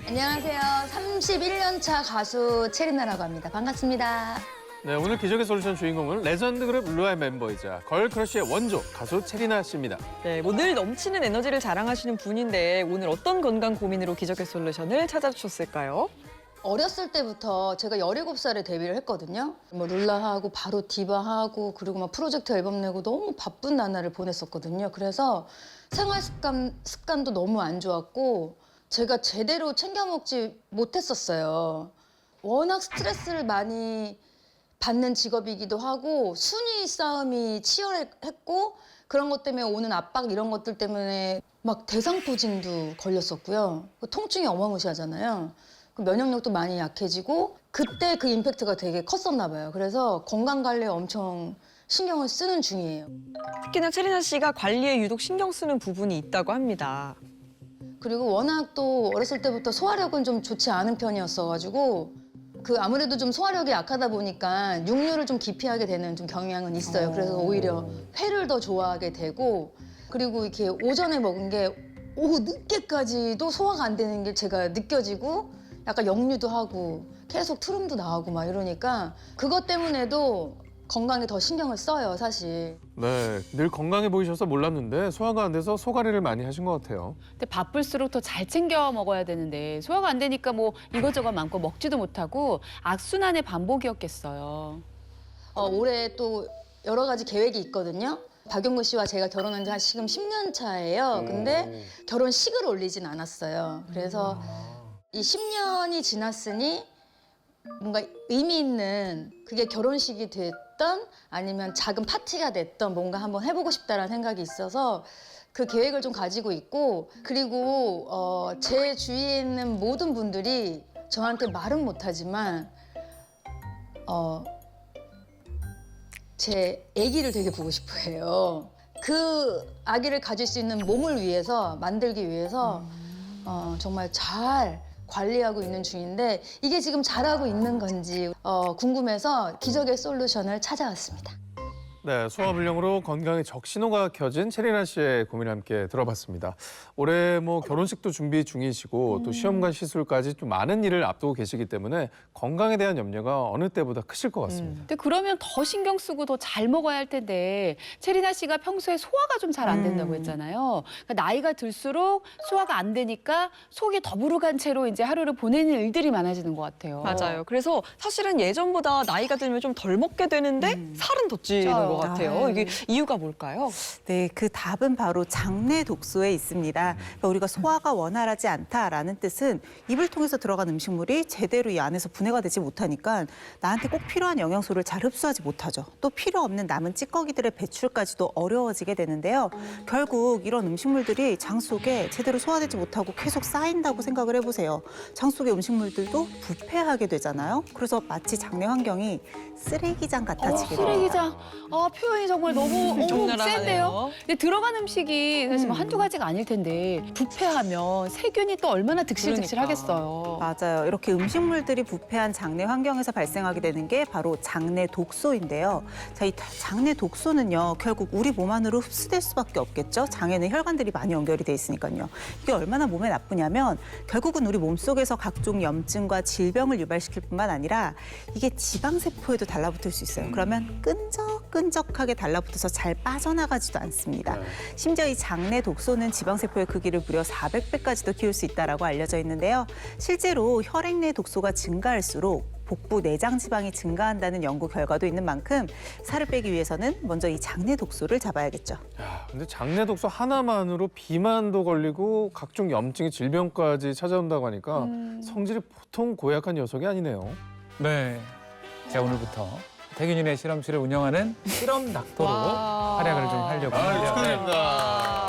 안녕하세요. 31년 차 가수 체리나라고 합니다. 반갑습니다. 네, 오늘 기적의 솔루션 주인공은 레전드 그룹 루아의 멤버이자 걸크러쉬의 원조 가수 체리나 씨입니다. 네, 뭐 늘 넘치는 에너지를 자랑하시는 분인데 오늘 어떤 건강 고민으로 기적의 솔루션을 찾아주셨을까요? 어렸을 때부터 제가 17살에 데뷔를 했거든요. 뭐 룰라하고 바로 디바하고 그리고 막 프로젝트 앨범 내고 너무 바쁜 나날을 보냈었거든요. 그래서 생활 습관도 너무 안 좋았고 제가 제대로 챙겨 먹지 못했었어요. 워낙 스트레스를 많이 받는 직업이기도 하고 순위 싸움이 치열했고 그런 것 때문에 오는 압박 이런 것들 때문에 막 대상포진도 걸렸었고요. 통증이 어마무시하잖아요. 면역력도 많이 약해지고 그때 그 임팩트가 되게 컸었나 봐요. 그래서 건강 관리에 엄청 신경을 쓰는 중이에요. 특히나 체리나 씨가 관리에 유독 신경 쓰는 부분이 있다고 합니다. 그리고 워낙 또 어렸을 때부터 소화력은 좀 좋지 않은 편이었어가지고 아무래도 좀 소화력이 약하다 보니까 육류를 좀 기피하게 되는 좀 경향은 있어요. 그래서 오히려 회를 더 좋아하게 되고 그리고 이렇게 오전에 먹은 게 오후 늦게까지도 소화가 안 되는 게 제가 느껴지고 약간 역류도 하고 계속 트름도 나오고 막 이러니까 그것 때문에도 건강에 더 신경을 써요, 사실. 네, 늘 건강해 보이셔서 몰랐는데 소화가 안 돼서 소가리를 많이 하신 것 같아요. 근데 바쁠수록 더 잘 챙겨 먹어야 되는데 소화가 안 되니까 뭐 이것저것 많고 먹지도 못하고 악순환의 반복이었겠어요. 올해 또 여러 가지 계획이 있거든요. 박용구 씨와 제가 결혼한 지 지금 10년 차예요. 근데 결혼식을 올리진 않았어요. 그래서 이 10년이 지났으니 뭔가 의미 있는 그게 결혼식이 됐던 아니면 작은 파티가 됐던 뭔가 한번 해보고 싶다라는 생각이 있어서 그 계획을 좀 가지고 있고 그리고 제 주위에 있는 모든 분들이 저한테 말은 못하지만 제 아기를 되게 보고 싶어 해요. 그 아기를 가질 수 있는 몸을 위해서 만들기 위해서 정말 잘 관리하고 있는 중인데 이게 지금 잘하고 있는 건지 궁금해서 기적의 솔루션을 찾아왔습니다. 네, 소화불량으로 건강에 적신호가 켜진 체리나 씨의 고민을 함께 들어봤습니다. 올해 뭐 결혼식도 준비 중이시고 또 시험관 시술까지 좀 많은 일을 앞두고 계시기 때문에 건강에 대한 염려가 어느 때보다 크실 것 같습니다. 근데 그러면 더 신경 쓰고 더 잘 먹어야 할 텐데 체리나 씨가 평소에 소화가 좀 잘 안 된다고 했잖아요. 그러니까 나이가 들수록 소화가 안 되니까 속이 더부룩한 채로 이제 하루를 보내는 일들이 많아지는 것 같아요. 맞아요. 그래서 사실은 예전보다 나이가 들면 좀 덜 먹게 되는데 살은 더 찌는 것 같아요. 이게 이유가 뭘까요? 네, 그 답은 바로 장내 독소에 있습니다. 그러니까 우리가 소화가 원활하지 않다라는 뜻은 입을 통해서 들어간 음식물이 제대로 이 안에서 분해가 되지 못하니까 나한테 꼭 필요한 영양소를 잘 흡수하지 못하죠. 또 필요 없는 남은 찌꺼기들의 배출까지도 어려워지게 되는데요. 결국 이런 음식물들이 장 속에 제대로 소화되지 못하고 계속 쌓인다고 생각을 해보세요. 장 속의 음식물들도 부패하게 되잖아요. 그래서 마치 장내 환경이 쓰레기장 같아지게 됩니다. 쓰레기장. 표현이 정말 너무 적나라하네요. 센데요. 근데 들어간 음식이 사실 뭐 한두 가지가 아닐 텐데 부패하면 세균이 또 얼마나 득실득실하겠어요. 맞아요. 이렇게 음식물들이 부패한 장내 환경에서 발생하게 되는 게 바로 장내 독소인데요. 자, 이 장내 독소는요, 결국 우리 몸 안으로 흡수될 수밖에 없겠죠. 장에는 혈관들이 많이 연결이 돼 있으니까요. 이게 얼마나 몸에 나쁘냐면 결국은 우리 몸속에서 각종 염증과 질병을 유발시킬 뿐만 아니라 이게 지방세포에도 달라붙을 수 있어요. 그러면 끈적끈적하게 달라붙어서 잘 빠져나가지도 않습니다. 심지어 이 장내 독소는 지방세포의 크기를 무려 400배까지도 키울 수 있다고 알려져 있는데요. 실제로 혈액 내 독소가 증가할수록 복부 내장 지방이 증가한다는 연구 결과도 있는 만큼 살을 빼기 위해서는 먼저 이 장내 독소를 잡아야겠죠. 야, 근데 장내 독소 하나만으로 비만도 걸리고 각종 염증의 질병까지 찾아온다고 하니까 성질이 보통 고약한 녀석이 아니네요. 네, 제가 오늘부터 태균이네 실험실을 운영하는 실험 닥터로 활약을 좀 하려고 합니다.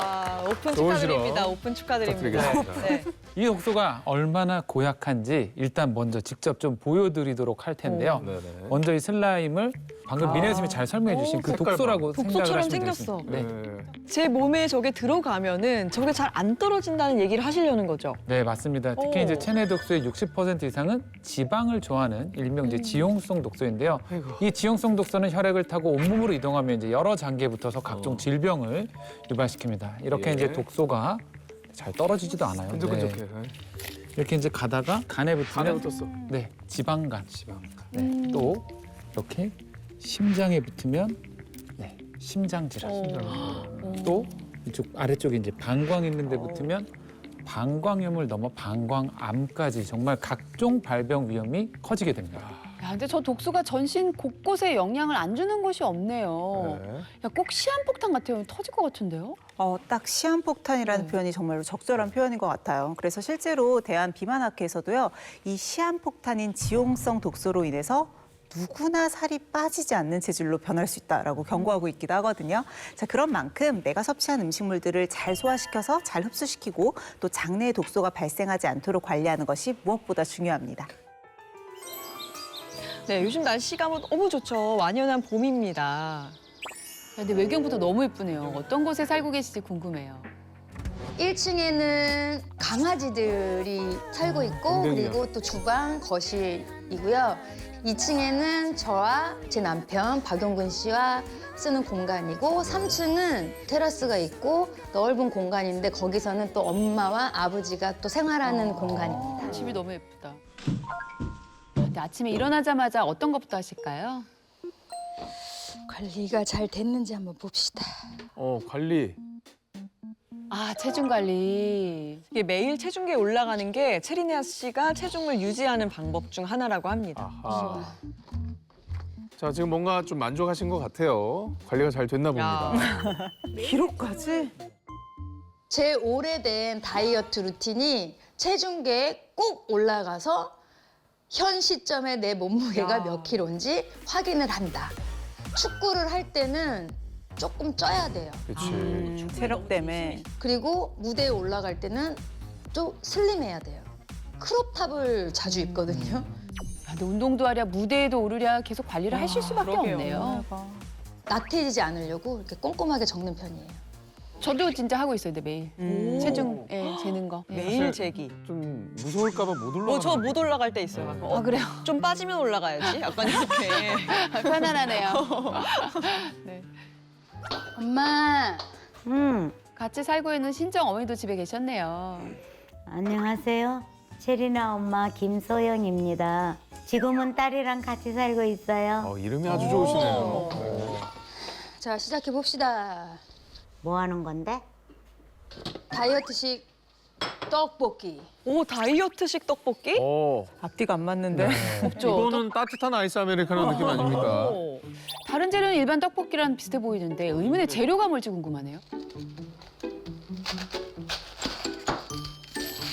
오픈 좋은 축하드립니다. 실험 오픈 축하드립니다. 부탁드리겠습니다. 네. 이 독소가 얼마나 고약한지 일단 먼저 직접 좀 보여드리도록 할 텐데요. 네네. 먼저 이 슬라임을 방금 민혜 선생님이 잘 설명해 주신 그 색깔 독소라고 생각을 독소처럼 하시면 생겼어. 되겠습니다. 네. 네. 제 몸에 저게 들어가면은 저게 잘 안 떨어진다는 얘기를 하시려는 거죠. 네, 맞습니다. 특히 이제 체내 독소의 60% 이상은 지방을 좋아하는 일명 이제 지용성 독소인데요. 이 지용성 독소는 혈액을 타고 온몸으로 이동하면 이제 여러 장기에 붙어서 각종 질병을 유발시킵니다. 이렇게 예. 이제 독소가 잘 떨어지지도 않아요. 끈적끈적해. 네. 이렇게 이제 가다가 간에 간에 붙으면 붙었어. 네, 지방간. 네, 또 이렇게 심장에 붙으면 네, 심장 질환. 또 이쪽 아래쪽에 이제 방광 있는 데 붙으면 방광염을 넘어 방광암까지 정말 각종 발병 위험이 커지게 됩니다. 야, 근데 저 독소가 전신 곳곳에 영향을 안 주는 곳이 없네요. 네. 야, 꼭 시한폭탄 같아요. 터질 것 같은데요? 딱 시한폭탄이라는 네. 표현이 정말로 적절한 표현인 것 같아요. 그래서 실제로 대한비만학회에서도요, 이 시한폭탄인 지용성 독소로 인해서 누구나 살이 빠지지 않는 체질로 변할 수 있다라고 경고하고 있기도 하거든요. 자, 그런 만큼 내가 섭취한 음식물들을 잘 소화시켜서 잘 흡수시키고 또 장내에 독소가 발생하지 않도록 관리하는 것이 무엇보다 중요합니다. 네, 요즘 날씨가 너무 좋죠. 완연한 봄입니다. 야, 근데 외경부터 너무 예쁘네요. 어떤 곳에 살고 계실지 궁금해요. 1층에는 강아지들이 살고 있고 굉장히요. 그리고 또 주방, 거실이고요. 2층에는 저와 제 남편 박용근 씨와 쓰는 공간이고 3층은 테라스가 있고 넓은 공간인데 거기서는 또 엄마와 아버지가 또 생활하는 공간입니다. 집이 너무 예쁘다. 근데 아침에 일어나자마자 어떤 것부터 하실까요? 관리가 잘 됐는지 한번 봅시다. 관리. 아, 체중 관리. 이게 매일 체중계에 올라가는 게 체리나 씨가 체중을 유지하는 방법 중 하나라고 합니다. 아하. 자, 지금 뭔가 좀 만족하신 것 같아요. 관리가 잘 됐나 봅니다. 기록까지? 제 오래된 다이어트 루틴이 체중계에 꼭 올라가서 현 시점에 내 몸무게가 몇 킬로인지 확인을 한다. 축구를 할 때는 조금 쪄야 돼요. 그렇지. 체력 때문에. 그리고 무대에 올라갈 때는 좀 슬림해야 돼요. 크롭탑을 자주 입거든요. 야, 근데 운동도 하랴 무대에도 오르랴 계속 관리를 하실 수밖에 그러게요. 없네요. 나태해지지 않으려고 이렇게 꼼꼼하게 적는 편이에요. 저도 진짜 하고 있어요, 근데 매일. 체중 재는 거. 예. 매일 재기. 좀 무서울까 봐 못 올라가. 저 못 올라갈 때 있어요. 아, 그래요? 좀 빠지면 올라가야지. 약간 이렇게. 편안하네요. 네. 엄마, 같이 살고 있는 친정 어머니도 집에 계셨네요. 안녕하세요. 체리나 엄마 김소영입니다. 지금은 딸이랑 같이 살고 있어요. 이름이 아주 좋으시네요. 자 시작해 봅시다. 뭐 하는 건데? 다이어트식 떡볶이. 오, 다이어트식 떡볶이? 앞뒤가 안 맞는데. 없죠. 이거는 따뜻한 아이스 아메리카노 느낌 아닙니까? 오. 다른 재료는 일반 떡볶이랑 비슷해 보이는데 의문의 재료가 뭘지 궁금하네요.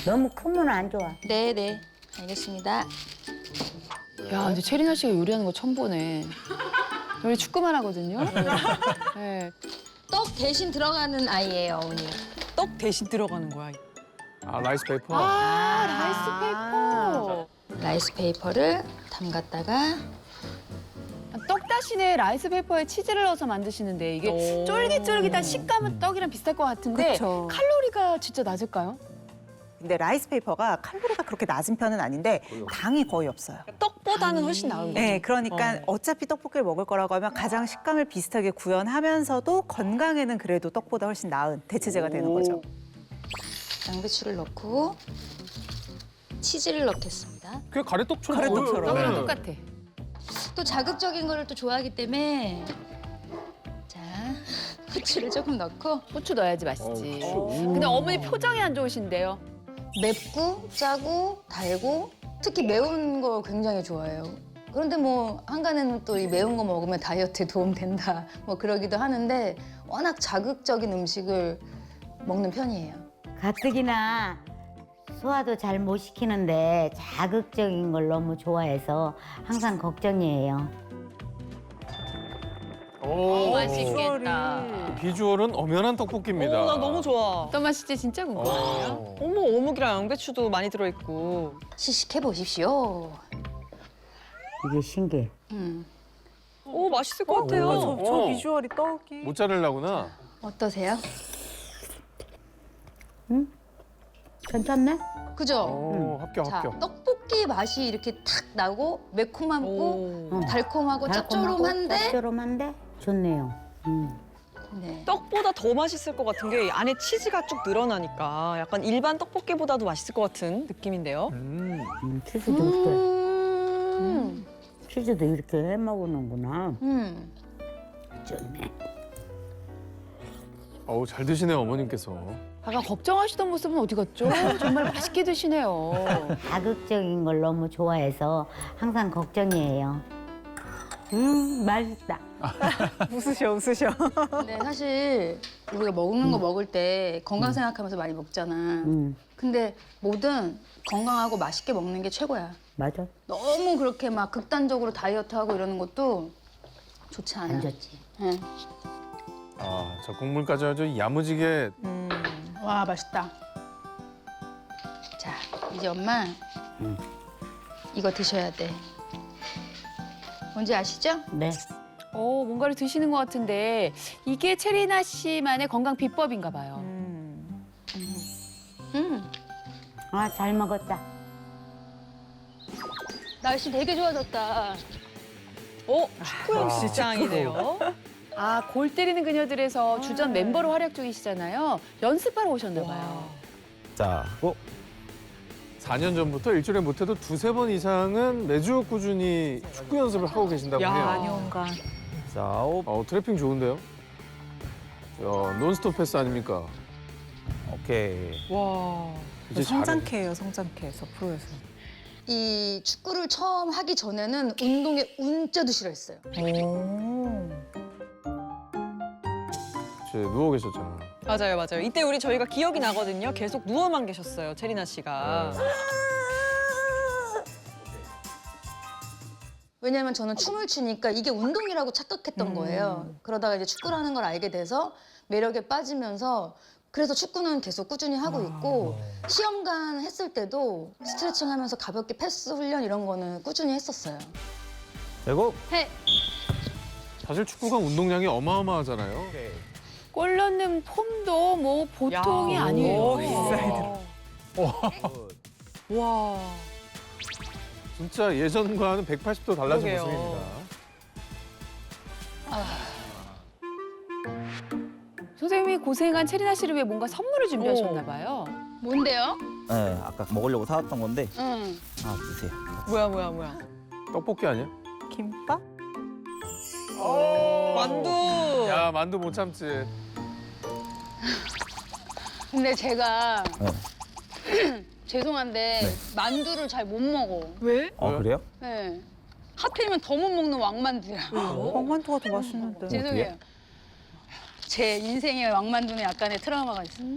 너무 크면 안 좋아. 네네, 알겠습니다. 야, 근데 체리나 씨가 요리하는 거 처음 보네. 저희 축구만 하거든요. 네. 떡 대신 들어가는 아이예요, 어머니. 떡 대신 들어가는 거야. 라이스 페이퍼. 라이스 페이퍼. 라이스 페이퍼를 담갔다가 떡 대신에 라이스 페이퍼에 치즈를 넣어서 만드시는데 이게 오. 쫄깃쫄깃한 식감은 떡이랑 비슷할 것 같은데 그쵸. 칼로리가 진짜 낮을까요? 근데 라이스페이퍼가 칼로리가 그렇게 낮은 편은 아닌데 당이 거의 없어요. 떡보다는 훨씬 나은 거죠. 네, 그러니까 어차피 떡볶이를 먹을 거라고 하면 가장 식감을 비슷하게 구현하면서도 건강에는 그래도 떡보다 훨씬 나은 대체제가 되는 거죠. 양배추를 넣고 치즈를 넣겠습니다. 그게 가래떡처럼. 가래떡처럼. 떡이랑 네. 똑같아. 또 자극적인 거를 또 좋아하기 때문에 자 후추를 조금 넣고 후추 넣어야지 맛있지. 후추. 근데 어머니 표정이 안 좋으신데요. 맵고 짜고 달고 특히 매운 거 굉장히 좋아해요. 그런데 뭐 한간에는 또 이 매운 거 먹으면 다이어트에 도움 된다 뭐 그러기도 하는데 워낙 자극적인 음식을 먹는 편이에요. 가뜩이나 소화도 잘 못 시키는데 자극적인 걸 너무 좋아해서 항상 걱정이에요. 맛있겠다. 비주얼은 엄연한 떡볶이입니다. 나 너무 좋아. 어떤 맛일지 진짜 궁금해요. 어머, 어묵이랑 양배추도 많이 들어있고. 시식해 보십시오. 이게 신기해. 오, 맛있을 것 같아요. 저 비주얼이 떡이. 모짜렐라구나. 어떠세요? 괜찮네? 그죠? 합격, 자, 합격. 떡볶이 맛이 이렇게 탁 나고 매콤하고 오. 달콤하고 달콤하고 짭조름한데 짭조름한데 좋네요. 네. 떡보다 더 맛있을 것 같은 게 안에 치즈가 쭉 늘어나니까 약간 일반 떡볶이보다도 맛있을 것 같은 느낌인데요. 치즈도 이렇게 음. 치즈도 이렇게 해 먹는구나. 좋네. 어우, 잘 드시네요, 어머님께서. 아까 걱정하시던 모습은 어디 갔죠? 정말 맛있게 드시네요. 자극적인 걸 너무 좋아해서 항상 걱정이에요. 맛있다. 웃으셔. 근데 사실 우리가 먹는 거 먹을 때 건강 생각하면서 많이 먹잖아. 근데 뭐든 건강하고 맛있게 먹는 게 최고야. 맞아. 너무 그렇게 막 극단적으로 다이어트하고 이러는 것도 좋지 않아. 안 좋지. 응. 아, 저 국물까지 아주 야무지게. 와, 맛있다. 자, 이제 엄마 이거 드셔야 돼. 뭔지 아시죠? 네. 뭔가를 드시는 것 같은데 이게 체리나 씨만의 건강 비법인가 봐요. 아, 잘 먹었다. 날씨 되게 좋아졌다. 축구형 시장이네요. 골 때리는 그녀들에서 주전 멤버로 활약 중이시잖아요. 연습하러 오셨나 봐요. 자, 고! 4년 전부터 일주일에 못해도 두세 번 이상은 매주 꾸준히 축구 연습을 하고 계신다고 해요. 4년간. 자, 9. 트래핑 좋은데요? 야, 논스톱 패스 아닙니까? 오케이. 와. 이제 잘해. 성장캐예요, 성장캐. 저 프로에서. 이 축구를 처음 하기 전에는 운동에 운자도 싫어했어요. 누워 계셨잖아. 맞아요. 이때 저희가 기억이 나거든요. 계속 누워만 계셨어요, 체리나 씨가. 왜냐면 저는 춤을 추니까 이게 운동이라고 착각했던 거예요. 그러다가 이제 축구라는 걸 알게 돼서 매력에 빠지면서 그래서 축구는 계속 꾸준히 하고 있고 시험관 했을 때도 스트레칭 하면서 가볍게 패스 훈련 이런 거는 꾸준히 했었어요. 제곱! 해! 사실 축구가 운동량이 어마어마하잖아요. 오케이. 골 넣는 폼도 뭐 보통이 야, 아니에요. 오, 인사이드로. 와. 진짜 예전과는 180도 달라진 그러게요. 모습입니다. 선생님이 고생한 체리나 씨를 위해 뭔가 선물을 준비하셨나 봐요. 뭔데요? 네, 아까 먹으려고 사왔던 건데 응. 하나 드세요. 뭐야. 떡볶이 아니야? 김밥? 만두. 야, 만두 못 참지. 근데 제가 네. 죄송한데 만두를 잘 못 먹어. 왜? 그래요? 네. 하필이면 더 못 먹는 왕만두야. 왕만두가 더 맛있는데. 죄송해요. 제 인생의 왕만두는 약간의 트라우마가 있어요.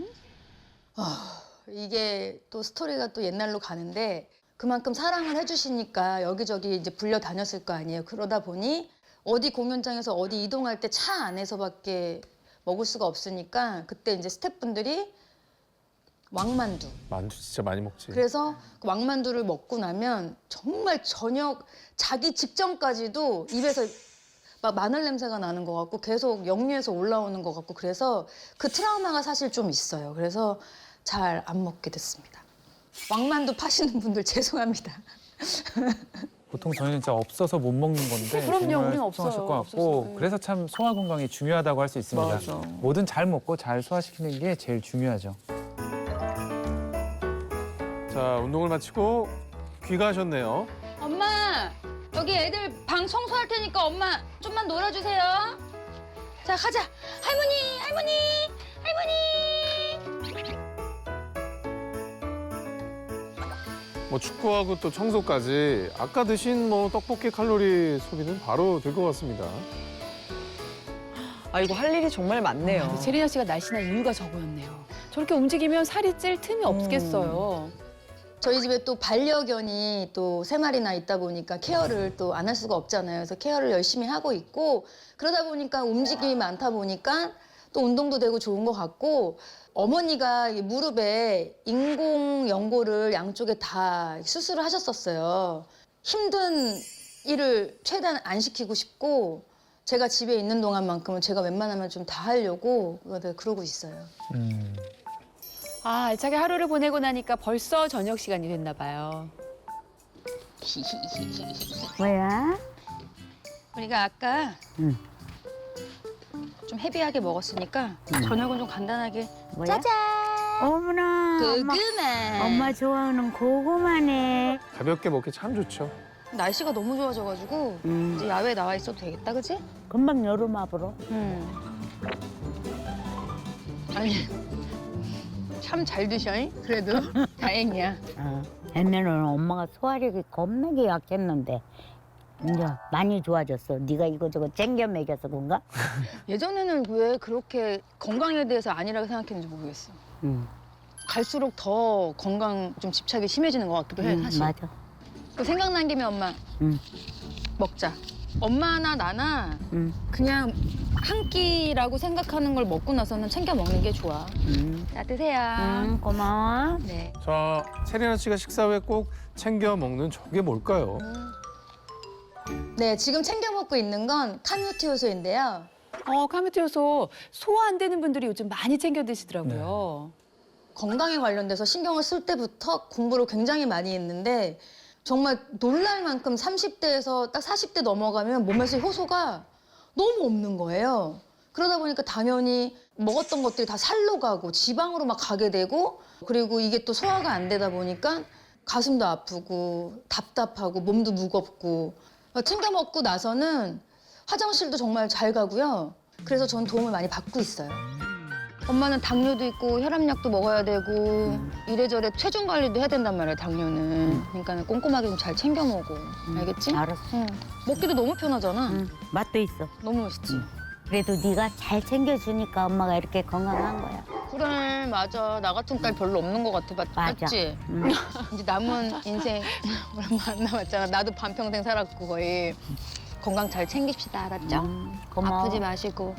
이게 또 스토리가 또 옛날로 가는데 그만큼 사랑을 해주시니까 여기저기 이제 불려 다녔을 거 아니에요. 그러다 보니 어디 공연장에서 어디 이동할 때 차 안에서밖에 먹을 수가 없으니까 그때 이제 스태프분들이 왕만두. 만두 진짜 많이 먹지. 그래서 그 왕만두를 먹고 나면 정말 저녁 자기 직전까지도 입에서 막 마늘 냄새가 나는 것 같고 계속 역류해서 올라오는 것 같고 그래서 그 트라우마가 사실 좀 있어요. 그래서 잘 안 먹게 됐습니다. 왕만두 파시는 분들 죄송합니다. 보통 저희는 진짜 없어서 못 먹는 건데 그럼요, 정말 우리는 속상하실 없어요. 것 같고 없어서. 그래서 참 소화 건강이 중요하다고 할 수 있습니다. 맞아. 뭐든 잘 먹고 잘 소화시키는 게 제일 중요하죠. 자, 운동을 마치고 귀가하셨네요. 엄마, 여기 애들 방 청소할 테니까 엄마 좀만 놀아주세요. 자, 가자. 할머니. 뭐 축구하고 또 청소까지 아까 드신 뭐 떡볶이 칼로리 소비는 바로 될 것 같습니다. 이거 할 일이 정말 많네요. 근데 체리나 씨가 날씬한 이유가 저거였네요. 저렇게 움직이면 살이 찔 틈이 없겠어요. 저희 집에 또 반려견이 또 3마리나 있다 보니까 케어를 또 안 할 수가 없잖아요. 그래서 케어를 열심히 하고 있고 그러다 보니까 움직임이 많다 보니까 또 운동도 되고 좋은 것 같고 어머니가 이 무릎에 인공 연골을 양쪽에 다 수술을 하셨었어요. 힘든 일을 최대한 안 시키고 싶고 제가 집에 있는 동안만큼은 제가 웬만하면 좀 다 하려고 그러고 있어요. 알차게 하루를 보내고 나니까 벌써 저녁 시간이 됐나 봐요. 뭐야? 우리가 아까 응. 좀 헤비하게 먹었으니까 저녁은 좀 간단하게. 뭐야? 짜잔. 어머나. 엄마, 고구마. 엄마 좋아하는 고구마네. 가볍게 먹기 참 좋죠. 날씨가 너무 좋아져가지고 이제 야외에 나와 있어도 되겠다, 그치? 금방 여름 와버려. 아니 참 잘 드셔, 그래도 다행이야. 옛날에는 엄마가 소화력이 겁나게 약했는데 이제 많이 좋아졌어. 네가 이거저거 챙겨 먹여서 그런가? 예전에는 왜 그렇게 건강에 대해서 안일하게 생각했는지 모르겠어. 갈수록 더 건강 좀 집착이 심해지는 것 같기도 해, 사실. 맞아. 그 생각난 김에 엄마 먹자. 엄마나 나나 그냥 한 끼라고 생각하는 걸 먹고 나서는 챙겨 먹는 게 좋아. 자, 드세요. 고마워. 네. 자, 체리나 씨가 식사 후에 꼭 챙겨 먹는 저게 뭘까요? 네, 지금 챙겨 먹고 있는 건 카뮤트 효소인데요. 카뮤트 효소 소화 안 되는 분들이 요즘 많이 챙겨 드시더라고요. 건강에 관련돼서 신경을 쓸 때부터 공부를 굉장히 많이 했는데 정말 놀랄 만큼 30대에서 딱 40대 넘어가면 몸에서 효소가 너무 없는 거예요. 그러다 보니까 당연히 먹었던 것들이 다 살로 가고 지방으로 막 가게 되고 그리고 이게 또 소화가 안 되다 보니까 가슴도 아프고 답답하고 몸도 무겁고 챙겨 먹고 나서는 화장실도 정말 잘 가고요. 그래서 전 도움을 많이 받고 있어요. 엄마는 당뇨도 있고 혈압약도 먹어야 되고 이래저래 체중 관리도 해야 된단 말이에요, 당뇨는. 그러니까 꼼꼼하게 좀 잘 챙겨 먹어. 알겠지? 알았어. 응. 먹기도 너무 편하잖아. 맛도 있어. 너무 맛있지? 그래도 네가 잘 챙겨주니까 엄마가 이렇게 건강한 거야. 그래, 맞아. 나 같은 딸 별로 없는 것 같아. 맞아. 맞지? 이제 남은 인생 얼마 안 남았잖아. 나도 반평생 살았고 거의. 건강 잘 챙깁시다, 알았죠? 고마워. 아프지 마시고.